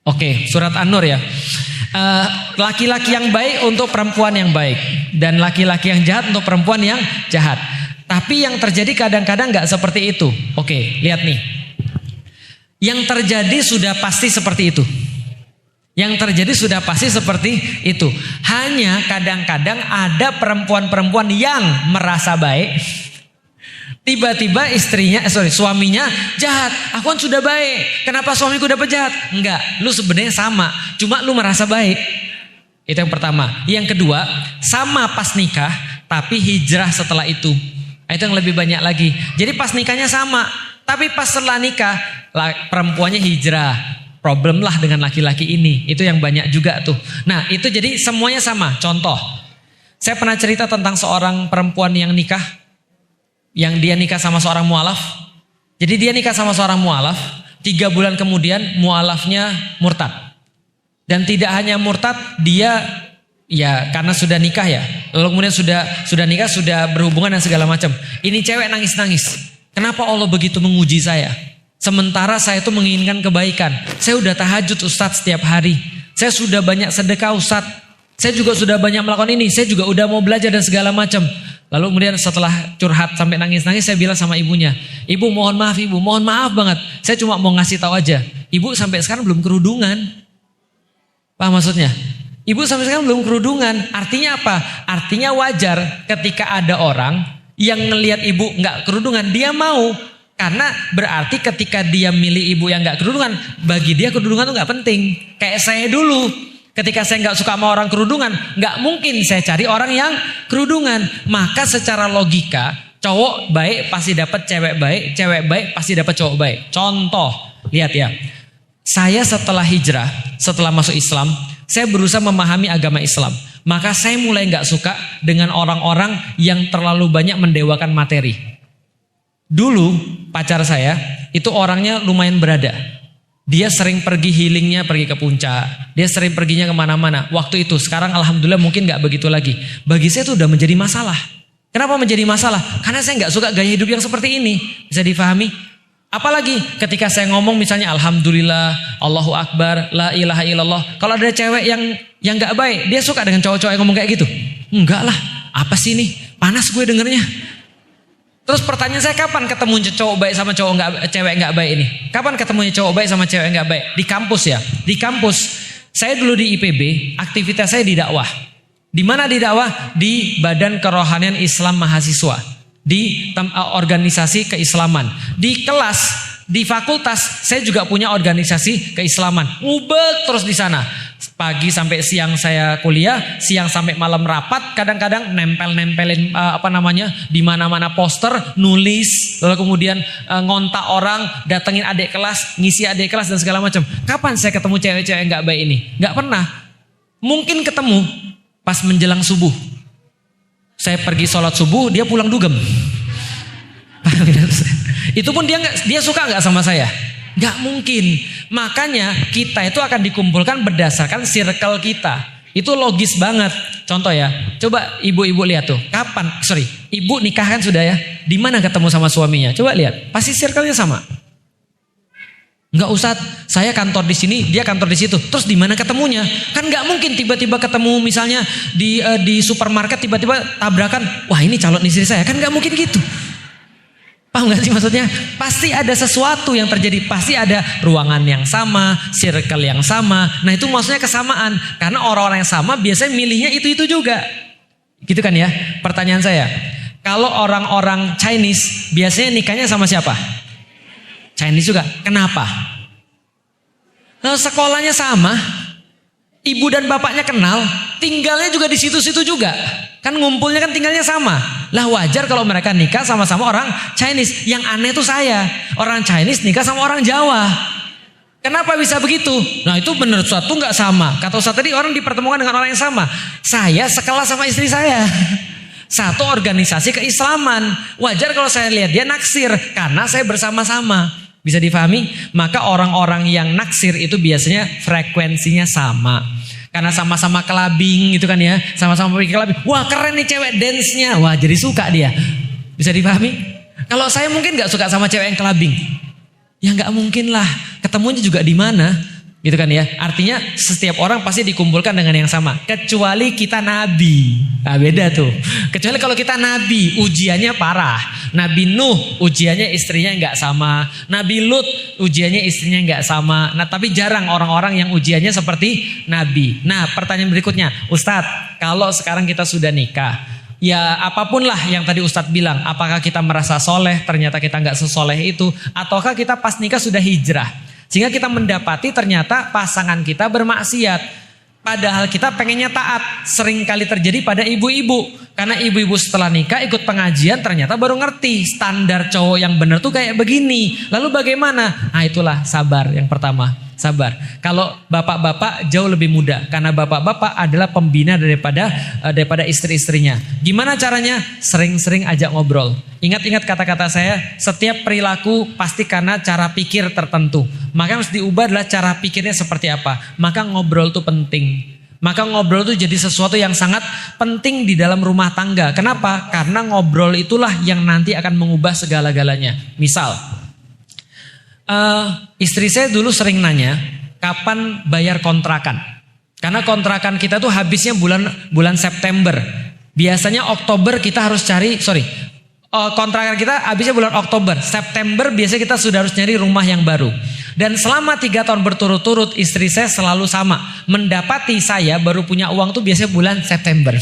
Oke, surat An-Nur ya. Laki-laki yang baik untuk perempuan yang baik, dan laki-laki yang jahat untuk perempuan yang jahat. Tapi yang terjadi kadang-kadang nggak seperti itu. Oke, lihat nih. Yang terjadi sudah pasti seperti itu. Yang terjadi sudah pasti seperti itu. Hanya kadang-kadang ada perempuan-perempuan yang merasa baik. Tiba-tiba suaminya jahat. Aku kan sudah baik. Kenapa suamiku dapat jahat? Enggak, lu sebenarnya sama. Cuma lu merasa baik. Itu yang pertama. Yang kedua, sama pas nikah, tapi hijrah setelah itu. Itu yang lebih banyak lagi. Jadi pas nikahnya sama, tapi pas setelah nikah, perempuannya hijrah. Problem lah dengan laki-laki ini. Itu yang banyak juga tuh. Nah itu jadi semuanya sama. Contoh, saya pernah cerita tentang seorang perempuan yang nikah. Yang dia nikah sama seorang mu'alaf. Jadi dia nikah sama seorang mu'alaf, 3 bulan kemudian mu'alafnya murtad. Dan tidak hanya murtad, dia ya karena sudah nikah ya. Lalu kemudian sudah nikah, sudah berhubungan dan segala macam. Ini cewek nangis-nangis. Kenapa Allah begitu menguji saya? Sementara saya itu menginginkan kebaikan. Saya udah tahajud Ustadz setiap hari. Saya sudah banyak sedekah Ustadz. Saya juga sudah banyak melakukan ini. Saya juga udah mau belajar dan segala macam. Lalu kemudian setelah curhat sampai nangis-nangis, saya bilang sama ibunya, Ibu mohon maaf Ibu, mohon maaf banget. Saya cuma mau ngasih tahu aja. Ibu sampai sekarang belum kerudungan. Paham maksudnya? Ibu sampai sekarang belum kerudungan. Artinya apa? Artinya wajar ketika ada orang yang ngelihat ibu nggak kerudungan, dia mau. Karena berarti ketika dia milih ibu yang nggak kerudungan, bagi dia kerudungan itu nggak penting. Kayak saya dulu. Ketika saya nggak suka sama orang kerudungan, nggak mungkin saya cari orang yang kerudungan. Maka secara logika, cowok baik pasti dapat cewek baik pasti dapat cowok baik. Contoh, lihat ya. Saya setelah hijrah, setelah masuk Islam, saya berusaha memahami agama Islam. Maka saya mulai nggak suka dengan orang-orang yang terlalu banyak mendewakan materi. Dulu pacar saya itu orangnya lumayan berada. Dia sering pergi healingnya, pergi ke puncak. Dia sering perginya kemana-mana. Waktu itu, sekarang alhamdulillah mungkin gak begitu lagi. Bagi saya itu udah menjadi masalah. Kenapa menjadi masalah? Karena saya gak suka gaya hidup yang seperti ini. Bisa difahami? Apalagi ketika saya ngomong misalnya alhamdulillah, Allahu Akbar, la ilaha illallah. Kalau ada cewek yang gak baik, dia suka dengan cowok-cowok yang ngomong kayak gitu. Enggak lah, apa sih ini? Panas gue dengernya. Terus pertanyaan saya, kapan ketemu cowok baik sama cewek nggak baik ini? Kapan ketemunya cowok baik sama cewek nggak baik? Di kampus ya. Di kampus. Saya dulu di IPB, aktivitas saya di dakwah. Di mana di dakwah? Di Badan Kerohanian Islam Mahasiswa. Di organisasi keislaman. Di kelas, di fakultas, saya juga punya organisasi keislaman. Ngubek terus di sana. Pagi sampai siang saya kuliah, siang sampai malam rapat, kadang-kadang nempelin di mana-mana poster, nulis, lalu kemudian ngontak orang, datengin adik kelas, ngisi adik kelas dan segala macam. Kapan saya ketemu cewek-cewek yang nggak baik ini? Nggak pernah. Mungkin ketemu pas menjelang subuh. Saya pergi sholat subuh, dia pulang dugem. Itu pun dia suka nggak sama saya? Gak mungkin. Makanya kita itu akan dikumpulkan berdasarkan circle kita. Itu logis banget. Contoh ya, coba ibu-ibu lihat tuh. Ibu nikah kan sudah ya. Di mana ketemu sama suaminya? Coba lihat. Pasti circle-nya sama. Enggak usah, saya kantor di sini, dia kantor di situ. Terus di mana ketemunya? Kan nggak mungkin tiba-tiba ketemu misalnya di supermarket tiba-tiba tabrakan. Wah ini calon istri saya. Kan nggak mungkin gitu. Paham gak sih maksudnya? Pasti ada sesuatu yang terjadi. Pasti ada ruangan yang sama, circle yang sama. Nah itu maksudnya kesamaan. Karena orang-orang yang sama biasanya milihnya itu-itu juga. Gitu kan ya? Pertanyaan saya. Kalau orang-orang Chinese biasanya nikahnya sama siapa? Chinese juga. Kenapa? Nah, sekolahnya sama. Ibu dan bapaknya kenal, tinggalnya juga di situ-situ juga. Kan ngumpulnya kan tinggalnya sama. Lah wajar kalau mereka nikah sama-sama orang Chinese. Yang aneh tuh saya, orang Chinese nikah sama orang Jawa. Kenapa bisa begitu? Nah itu menurut suatu nggak sama. Kata Ustaz tadi orang dipertemukan dengan orang yang sama. Saya sekelas sama istri saya. Satu organisasi keislaman. Wajar kalau saya lihat dia naksir karena saya bersama-sama. Bisa difahami? Maka orang-orang yang naksir itu biasanya frekuensinya sama. Karena sama-sama kelabing gitu kan ya. Sama-sama pergi kelabing. Wah keren nih cewek dance-nya. Wah jadi suka dia. Bisa dipahami? Kalau saya mungkin gak suka sama cewek yang kelabing. Ya gak mungkin lah. Ketemunya juga di mana? Gitu kan ya. Artinya setiap orang pasti dikumpulkan dengan yang sama. Kecuali kita nabi. Nah beda tuh. Kecuali kalau kita nabi, ujiannya parah. Nabi Nuh, ujiannya istrinya nggak sama. Nabi Lut, ujiannya istrinya nggak sama. Nah tapi jarang orang-orang yang ujiannya seperti nabi. Nah pertanyaan berikutnya, Ustadz, kalau sekarang kita sudah nikah, ya apapun lah yang tadi Ustadz bilang, apakah kita merasa soleh, ternyata kita nggak sesoleh itu, ataukah kita pas nikah sudah hijrah? Sehingga kita mendapati ternyata pasangan kita bermaksiat. Padahal kita pengennya taat. Sering kali terjadi pada ibu-ibu. Karena ibu-ibu setelah nikah ikut pengajian ternyata baru ngerti. Standar cowok yang benar tuh kayak begini. Lalu bagaimana? Nah itulah sabar yang pertama. Sabar. Kalau bapak-bapak jauh lebih mudah. Karena bapak-bapak adalah pembina daripada istri-istrinya. Gimana caranya? Sering-sering ajak ngobrol. Ingat-ingat kata-kata saya, setiap perilaku pasti karena cara pikir tertentu. Maka harus diubah adalah cara pikirnya seperti apa. Maka ngobrol itu penting. Maka ngobrol itu jadi sesuatu yang sangat penting di dalam rumah tangga. Kenapa? Karena ngobrol itulah yang nanti akan mengubah segala-galanya. Misal, istri saya dulu sering nanya, kapan bayar kontrakan? Karena kontrakan kita tuh habisnya bulan September. Biasanya Oktober kita harus kontrakan kita habisnya bulan Oktober. September biasanya kita sudah harus nyari rumah yang baru. Dan selama 3 tahun berturut-turut istri saya selalu sama. Mendapati saya baru punya uang tuh biasanya bulan September.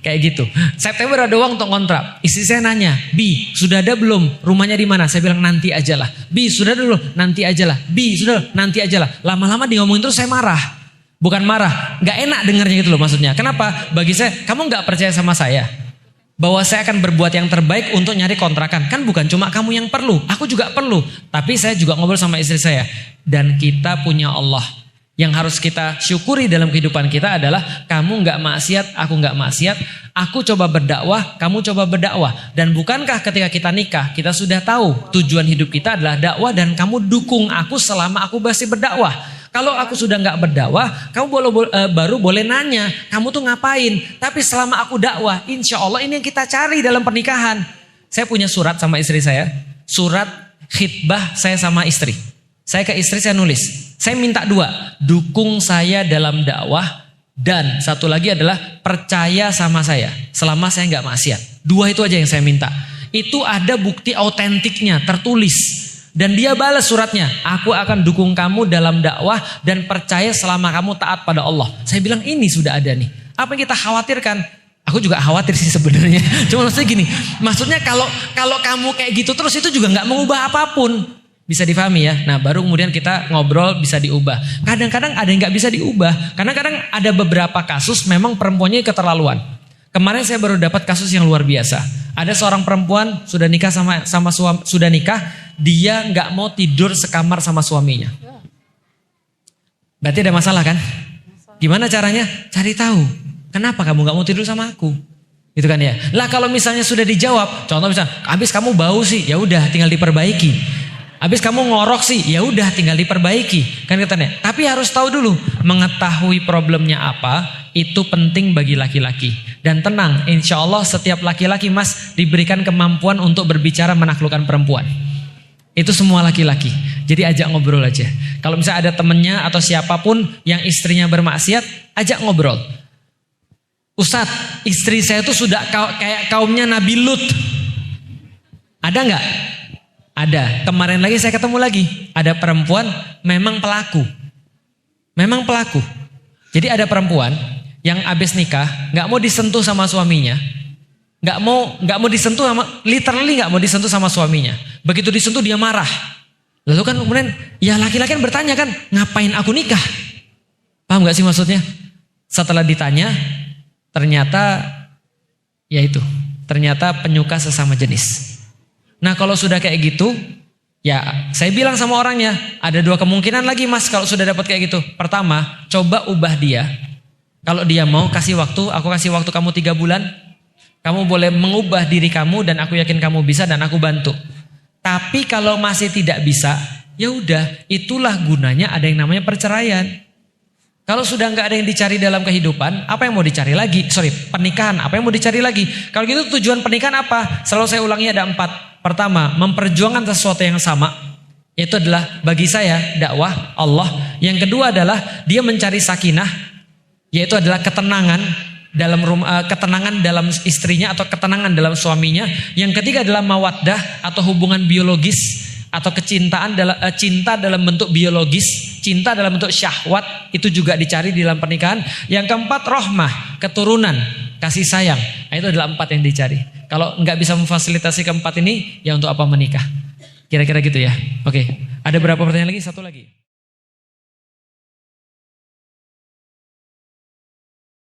Kayak gitu. September ada uang untuk kontrak. Istri saya nanya, Bi sudah ada belum? Rumahnya di mana? Saya bilang nanti aja lah. Bi sudah ada belum? Nanti aja lah. Bi sudah nanti aja lah. Lama-lama dia ngomongin terus saya marah. Bukan marah, gak enak dengarnya gitu loh maksudnya. Kenapa? Bagi saya, kamu gak percaya sama saya bahwa saya akan berbuat yang terbaik untuk nyari kontrakan. Kan bukan cuma kamu yang perlu, aku juga perlu. Tapi saya juga ngobrol sama istri saya. Dan kita punya Allah. Yang harus kita syukuri dalam kehidupan kita adalah kamu gak maksiat, aku gak maksiat. Aku coba berdakwah, kamu coba berdakwah. Dan bukankah ketika kita nikah, kita sudah tahu tujuan hidup kita adalah dakwah dan kamu dukung aku selama aku masih berdakwah. Kalau aku sudah gak berdakwah, kamu baru boleh nanya, kamu tuh ngapain? Tapi selama aku dakwah, insya Allah ini yang kita cari dalam pernikahan. Saya punya surat sama istri saya, surat khitbah saya sama istri. Saya ke istri saya nulis, saya minta 2, dukung saya dalam dakwah dan satu lagi adalah percaya sama saya selama saya gak maksiat. 2 itu aja yang saya minta. Itu ada bukti autentiknya, tertulis. Dan dia balas suratnya, aku akan dukung kamu dalam dakwah dan percaya selama kamu taat pada Allah. Saya bilang ini sudah ada nih. Apa yang kita khawatirkan? Aku juga khawatir sih sebenarnya. Cuma maksudnya gini, maksudnya kalau kamu kayak gitu terus itu juga nggak mengubah apapun. Bisa difahami ya. Nah baru kemudian kita ngobrol bisa diubah. Kadang-kadang ada yang nggak bisa diubah. Karena kadang ada beberapa kasus memang perempuannya keterlaluan. Kemarin saya baru dapat kasus yang luar biasa. Ada seorang perempuan sudah nikah sama suami, sudah nikah, dia nggak mau tidur sekamar sama suaminya. Berarti ada masalah kan? Gimana caranya? Cari tahu. Kenapa kamu nggak mau tidur sama aku? Gitu kan ya. Lah kalau misalnya sudah dijawab, contoh misalnya, habis kamu bau sih, ya udah tinggal diperbaiki. Habis kamu ngorok sih, ya udah tinggal diperbaiki. Kan katanya. Tapi harus tahu dulu, mengetahui problemnya apa. Itu penting bagi laki-laki. Dan tenang, insya Allah setiap laki-laki mas diberikan kemampuan untuk berbicara menaklukkan perempuan. Itu semua laki-laki. Jadi ajak ngobrol aja. Kalau misalnya ada temennya atau siapapun yang istrinya bermaksiat, ajak ngobrol. Ustadz, istri saya tuh sudah kayak kaumnya Nabi Lut. Ada nggak? Ada. Kemarin lagi saya ketemu lagi. Ada perempuan memang pelaku. Memang pelaku. Jadi ada perempuan yang habis nikah nggak mau disentuh sama suaminya, nggak mau disentuh literally nggak mau disentuh sama suaminya. Begitu disentuh dia marah. Lalu kan kemudian ya laki-laki kan bertanya kan, ngapain aku nikah? Paham nggak sih maksudnya? Setelah ditanya ternyata penyuka sesama jenis. Nah kalau sudah kayak gitu, ya saya bilang sama orangnya ada 2 kemungkinan lagi mas kalau sudah dapat kayak gitu. Pertama, coba ubah dia. Kalau dia mau kasih waktu, aku kasih waktu kamu 3 bulan. Kamu boleh mengubah diri kamu dan aku yakin kamu bisa dan aku bantu. Tapi kalau masih tidak bisa, ya udah, itulah gunanya ada yang namanya perceraian. Kalau sudah nggak ada yang dicari dalam kehidupan, apa yang mau dicari lagi? Pernikahan, apa yang mau dicari lagi? Kalau gitu tujuan pernikahan apa? Selalu saya ulangi ada 4. Pertama, memperjuangkan sesuatu yang sama. Itu adalah bagi saya dakwah Allah. Yang kedua adalah dia mencari sakinah, yaitu adalah ketenangan dalam rumah, ketenangan dalam istrinya atau ketenangan dalam suaminya. Yang ketiga adalah mawaddah atau hubungan biologis atau kecintaan dalam cinta dalam bentuk biologis, cinta dalam bentuk syahwat, itu juga dicari di dalam pernikahan. Yang keempat rahmah, keturunan, kasih sayang. Nah, itu adalah 4 yang dicari. Kalau nggak bisa memfasilitasi keempat ini, ya untuk apa menikah? Kira-kira gitu ya. Oke, ada berapa pertanyaan lagi? Satu lagi.